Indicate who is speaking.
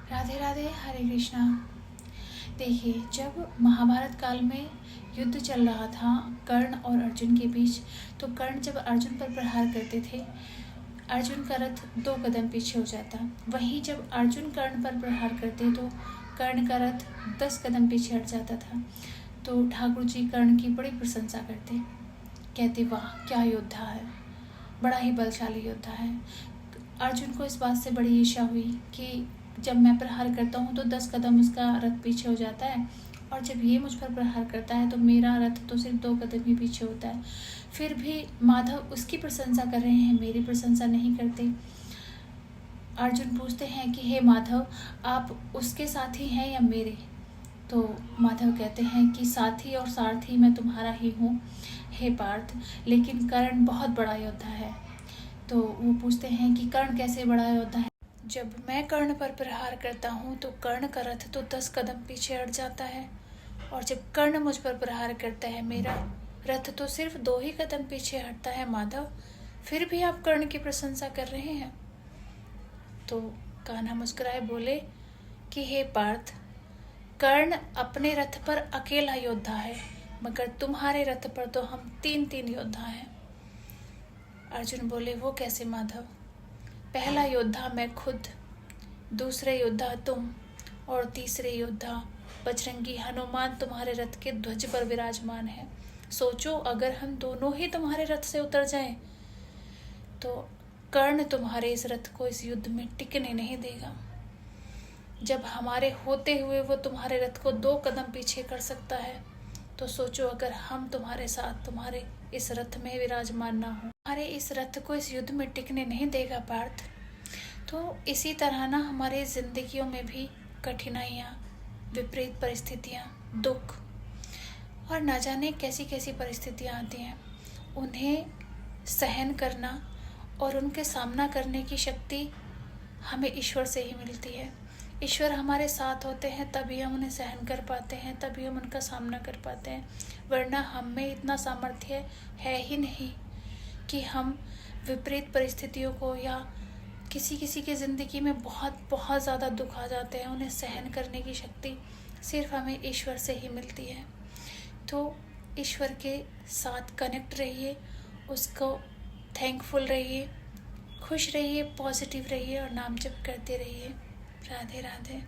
Speaker 1: राधे राधे, हरे कृष्णा। देखिए, जब महाभारत काल में युद्ध चल रहा था कर्ण और अर्जुन के बीच, तो कर्ण जब अर्जुन पर प्रहार करते थे, अर्जुन का रथ 2 कदम पीछे हो जाता। वहीं जब अर्जुन कर्ण पर प्रहार करते तो कर्ण का रथ 10 कदम पीछे हट जाता था। तो ठाकुर जी कर्ण की बड़ी प्रशंसा करते, कहते वाह क्या योद्धा है, बड़ा ही बलशाली योद्धा है। अर्जुन को इस बात से बड़ी ईर्ष्या हुई कि जब मैं प्रहार करता हूँ तो 10 कदम उसका रथ पीछे हो जाता है, और जब ये मुझ पर प्रहार करता है तो मेरा रथ तो सिर्फ 2 कदम ही पीछे होता है। फिर भी माधव उसकी प्रशंसा कर रहे हैं, मेरी प्रशंसा नहीं करते। अर्जुन पूछते हैं कि हे माधव, आप उसके साथी हैं या मेरे? तो माधव कहते हैं कि साथी और सारथी मैं तुम्हारा ही हूँ हे पार्थ, लेकिन कर्ण बहुत बड़ा योद्धा है। तो वो पूछते हैं कि कर्ण कैसे बड़ा योद्धा है? जब मैं कर्ण पर प्रहार करता हूँ तो कर्ण का रथ तो 10 कदम पीछे हट जाता है, और जब कर्ण मुझ पर प्रहार करता है मेरा रथ तो सिर्फ 2 ही कदम पीछे हटता है माधव, फिर भी आप कर्ण की प्रशंसा कर रहे हैं। तो कान्हा मुस्कुराए बोले कि हे पार्थ, कर्ण अपने रथ पर अकेला योद्धा है, मगर तुम्हारे रथ पर तो हम 3 योद्धा हैं। अर्जुन बोले वो कैसे माधव? पहला योद्धा मैं खुद, दूसरे योद्धा तुम, और तीसरे योद्धा बजरंगी हनुमान तुम्हारे रथ के ध्वज पर विराजमान है। सोचो अगर हम दोनों ही तुम्हारे रथ से उतर जाएं तो कर्ण तुम्हारे इस रथ को इस युद्ध में टिकने नहीं देगा। जब हमारे होते हुए वो तुम्हारे रथ को 2 कदम पीछे कर सकता है, तो सोचो अगर हम तुम्हारे साथ तुम्हारे इस रथ में विराजमान ना हो, हमारे इस रथ को इस युद्ध में टिकने नहीं देगा पार्थ। तो इसी तरह ना हमारे जिंदगियों में भी कठिनाइयाँ, विपरीत परिस्थितियाँ, दुख और ना जाने कैसी कैसी परिस्थितियाँ आती हैं, उन्हें सहन करना और उनके सामना करने की शक्ति हमें ईश्वर से ही मिलती है। ईश्वर हमारे साथ होते हैं तभी हम उन्हें सहन कर पाते हैं, तभी हम उनका सामना कर पाते हैं, वरना हम में इतना सामर्थ्य है ही नहीं कि हम विपरीत परिस्थितियों को, या किसी किसी की ज़िंदगी में बहुत बहुत ज़्यादा दुख आ जाते हैं, उन्हें सहन करने की शक्ति सिर्फ हमें ईश्वर से ही मिलती है। तो ईश्वर के साथ कनेक्ट रहिए, उसको थैंकफुल रहिए, खुश रहिए, पॉजिटिव रहिए और नाम जप करते रहिए। राधे राधे।